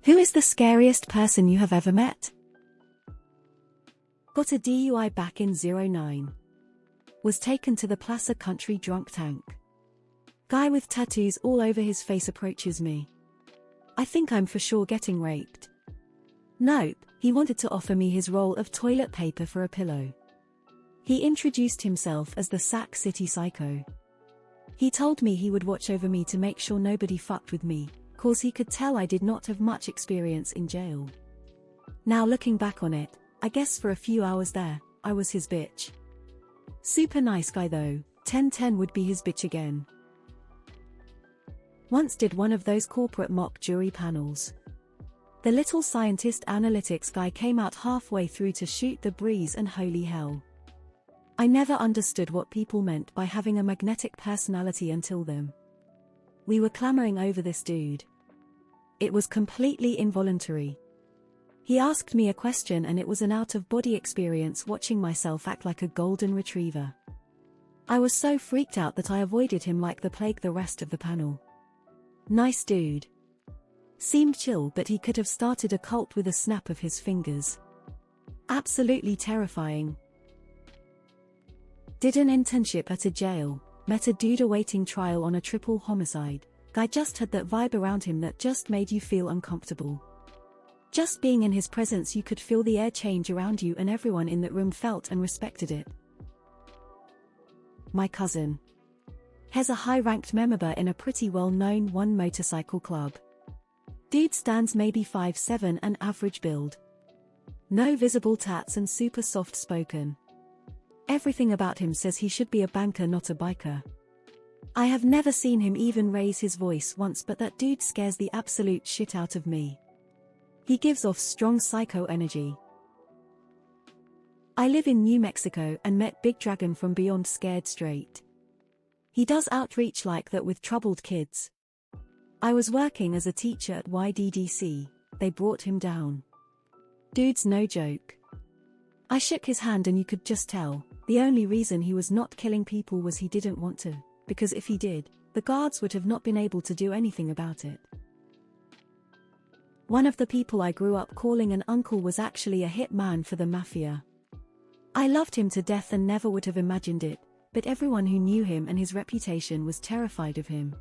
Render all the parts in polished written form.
Who is the scariest person you have ever met? Got a DUI back in '09. Was taken to the Plaza Country drunk tank. Guy with tattoos all over his face approaches me. I think I'm for sure getting raped. Nope, he wanted to offer me his roll of toilet paper for a pillow. He introduced himself as the Sac City Psycho. He told me he would watch over me to make sure nobody fucked with me, cause he could tell I did not have much experience in jail. Now looking back on it, I guess for a few hours there, I was his bitch. Super nice guy though, 10/10 would be his bitch again. Once did one of those corporate mock jury panels. The little scientist analytics guy came out halfway through to shoot the breeze and holy hell. I never understood what people meant by having a magnetic personality until then. We were clamoring over this dude. It was completely involuntary. He asked me a question and it was an out-of-body experience watching myself act like a golden retriever. I was so freaked out that I avoided him like the plague the rest of the panel. Nice dude. Seemed chill, but he could have started a cult with a snap of his fingers. Absolutely terrifying. Did an internship at a jail, met a dude awaiting trial on a triple homicide. Guy just had that vibe around him that just made you feel uncomfortable. Just being in his presence, you could feel the air change around you and everyone in that room felt and respected it. My cousin. He's a high-ranked member in a pretty well-known one motorcycle club. Dude stands maybe 5'7" and average build. No visible tats and super soft-spoken. Everything about him says he should be a banker, not a biker. I have never seen him even raise his voice once, but that dude scares the absolute shit out of me. He gives off strong psycho energy. I live in New Mexico and met Big Dragon from Beyond Scared Straight. He does outreach like that with troubled kids. I was working as a teacher at YDDC, they brought him down. Dude's no joke. I shook his hand and you could just tell, the only reason he was not killing people was he didn't want to, because if he did, the guards would have not been able to do anything about it. One of the people I grew up calling an uncle was actually a hitman for the mafia. I loved him to death and never would have imagined it, but everyone who knew him and his reputation was terrified of him.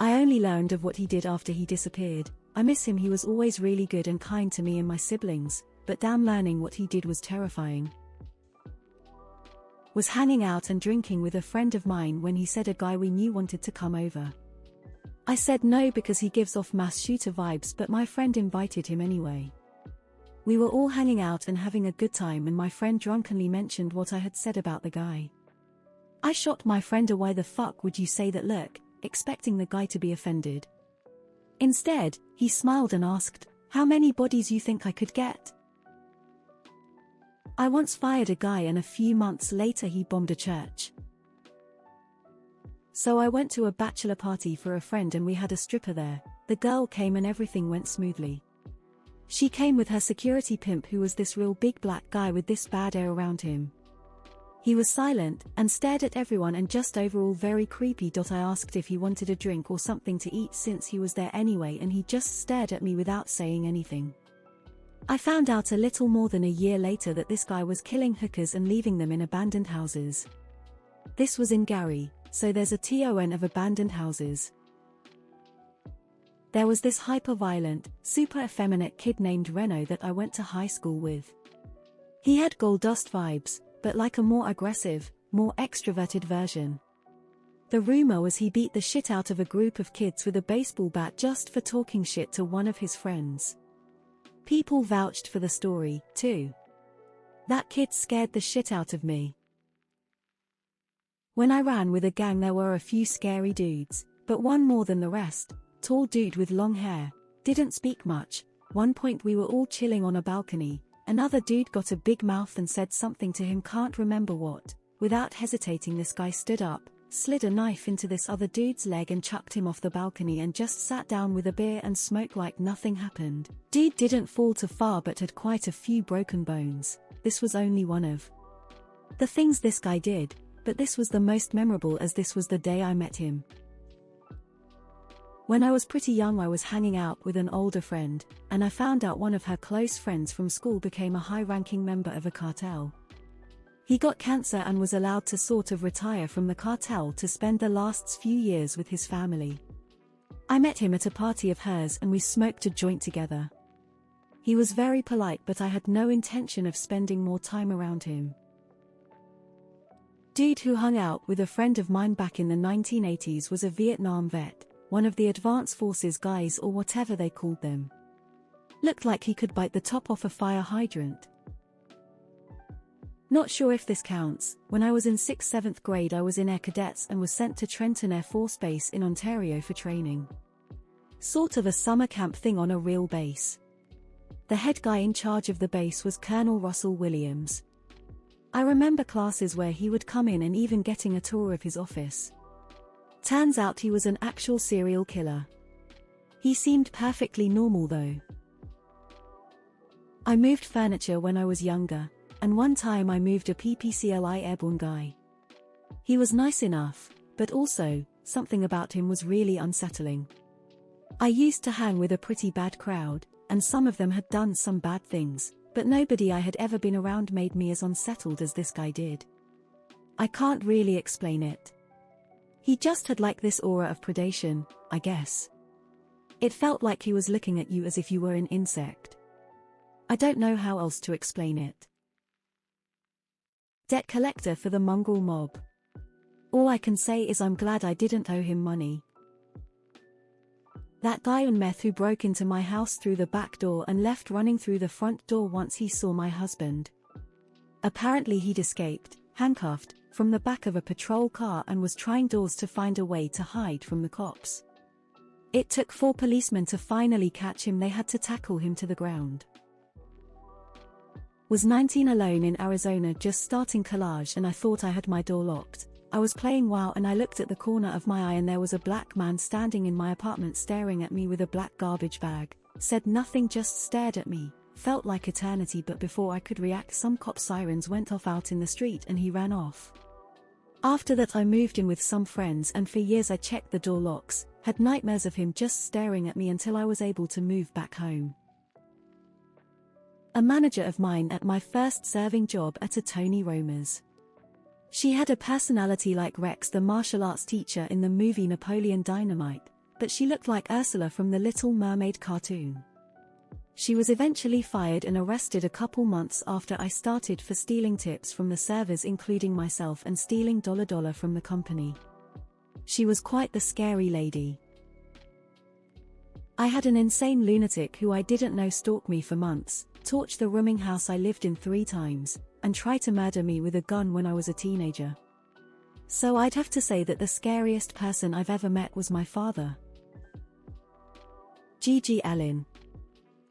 I only learned of what he did after he disappeared. I miss him, he was always really good and kind to me and my siblings, but damn, learning what he did was terrifying. Was hanging out and drinking with a friend of mine when he said a guy we knew wanted to come over. I said no because he gives off mass shooter vibes, but my friend invited him anyway. We were all hanging out and having a good time and my friend drunkenly mentioned what I had said about the guy. I shot my friend a "why the fuck would you say that" look, expecting the guy to be offended. Instead, he smiled and asked, "How many bodies you think I could get?" I once fired a guy and a few months later he bombed a church. So I went to a bachelor party for a friend and we had a stripper there. The girl came and everything went smoothly. She came with her security pimp who was this real big black guy with this bad air around him. He was silent and stared at everyone and just overall very creepy. I asked if he wanted a drink or something to eat since he was there anyway and he just stared at me without saying anything. I found out a little more than a year later that this guy was killing hookers and leaving them in abandoned houses. This was in Gary, so there's a ton of abandoned houses. There was this hyper-violent, super effeminate kid named Reno that I went to high school with. He had gold dust vibes, but like a more aggressive, more extroverted version. The rumor was he beat the shit out of a group of kids with a baseball bat just for talking shit to one of his friends. People vouched for the story, too. That kid scared the shit out of me. When I ran with a gang there were a few scary dudes, but one more than the rest. Tall dude with long hair, didn't speak much. One point we were all chilling on a balcony, another dude got a big mouth and said something to him, can't remember what. Without hesitating this guy stood up, slid a knife into this other dude's leg and chucked him off the balcony and just sat down with a beer and smoke like nothing happened. Dude didn't fall too far but had quite a few broken bones. This was only one of the things this guy did, but this was the most memorable as this was the day I met him. When I was pretty young, I was hanging out with an older friend, and I found out one of her close friends from school became a high-ranking member of a cartel. He got cancer and was allowed to sort of retire from the cartel to spend the last few years with his family. I met him at a party of hers and we smoked a joint together. He was very polite, but I had no intention of spending more time around him. Dude who hung out with a friend of mine back in the 1980s was a Vietnam vet, one of the advanced forces guys or whatever they called them. Looked like he could bite the top off a fire hydrant. Not sure if this counts. When I was in 6th-7th grade, I was in Air Cadets and was sent to Trenton Air Force Base in Ontario for training. Sort of a summer camp thing on a real base. The head guy in charge of the base was Colonel Russell Williams. I remember classes where he would come in and even getting a tour of his office. Turns out he was an actual serial killer. He seemed perfectly normal though. I moved furniture when I was younger, and one time I moved a PPCLI airborne guy. He was nice enough, but also, something about him was really unsettling. I used to hang with a pretty bad crowd, and some of them had done some bad things, but nobody I had ever been around made me as unsettled as this guy did. I can't really explain it. He just had like this aura of predation, I guess. It felt like he was looking at you as if you were an insect. I don't know how else to explain it. Debt collector for the mongrel mob. All I can say is I'm glad I didn't owe him money. That guy on meth who broke into my house through the back door and left running through the front door once he saw my husband. Apparently he'd escaped, handcuffed, from the back of a patrol car and was trying doors to find a way to hide from the cops. It took 4 policemen to finally catch him. They had to tackle him to the ground. Was 19 alone in Arizona just starting collage and I thought I had my door locked. I was playing WoW and I looked at the corner of my eye and there was a black man standing in my apartment staring at me with a black garbage bag. Said nothing, just stared at me. Felt like eternity, but before I could react some cop sirens went off out in the street and he ran off. After that I moved in with some friends and for years I checked the door locks, had nightmares of him just staring at me until I was able to move back home. A manager of mine at my first serving job at a Tony Roma's. She had a personality like Rex, the martial arts teacher in the movie Napoleon Dynamite, but she looked like Ursula from the Little Mermaid cartoon. She was eventually fired and arrested a couple months after I started for stealing tips from the servers, including myself, and stealing dollar from the company. She was quite the scary lady. I had an insane lunatic who I didn't know stalked me for months, torched the rooming house I lived in 3 times, and tried to murder me with a gun when I was a teenager. So I'd have to say that the scariest person I've ever met was my father. G.G. Allin.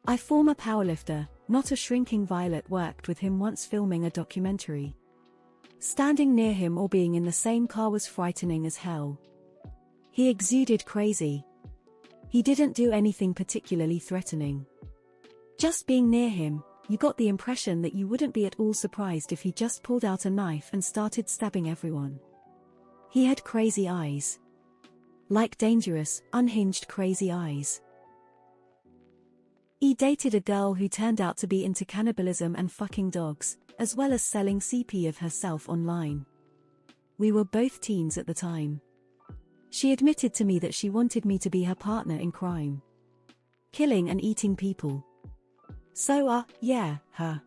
I former powerlifter, not a shrinking violet, worked with him once filming a documentary. Standing near him or being in the same car was frightening as hell. He exuded crazy. He didn't do anything particularly threatening. Just being near him, you got the impression that you wouldn't be at all surprised if he just pulled out a knife and started stabbing everyone. He had crazy eyes. Like dangerous, unhinged crazy eyes. He dated a girl who turned out to be into cannibalism and fucking dogs, as well as selling CP of herself online. We were both teens at the time. She admitted to me that she wanted me to be her partner in crime. Killing and eating people. So yeah, her.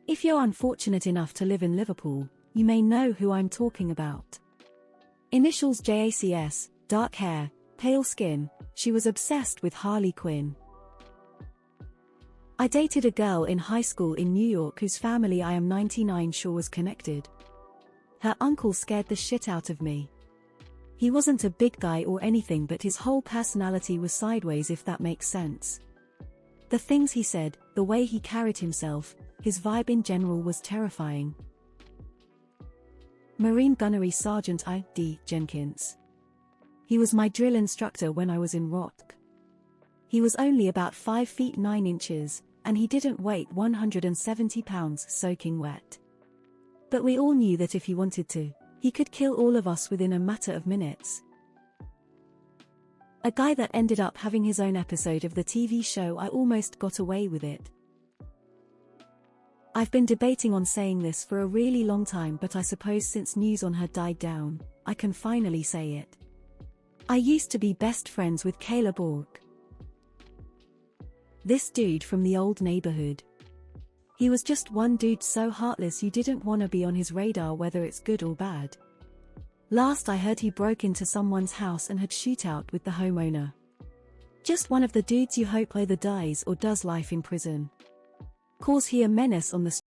If you're unfortunate enough to live in Liverpool, you may know who I'm talking about. Initials JACS, dark hair, pale skin, she was obsessed with Harley Quinn. I dated a girl in high school in New York whose family I am 99% sure was connected. Her uncle scared the shit out of me. He wasn't a big guy or anything, but his whole personality was sideways, if that makes sense. The things he said, the way he carried himself, his vibe in general was terrifying. Marine Gunnery Sergeant I.D. Jenkins. He was my drill instructor when I was in ROTC. He was only about 5 feet 9 inches, and he didn't weigh 170 pounds soaking wet. But we all knew that if he wanted to, he could kill all of us within a matter of minutes. A guy that ended up having his own episode of the TV show I Almost Got Away with It. I've been debating on saying this for a really long time, but I suppose since news on her died down, I can finally say it. I used to be best friends with Caleb Bork. This dude from the old neighborhood. He was just one dude so heartless you didn't want to be on his radar whether it's good or bad. Last I heard he broke into someone's house and had shootout with the homeowner. Just one of the dudes you hope either dies or does life in prison. Cause he a menace on the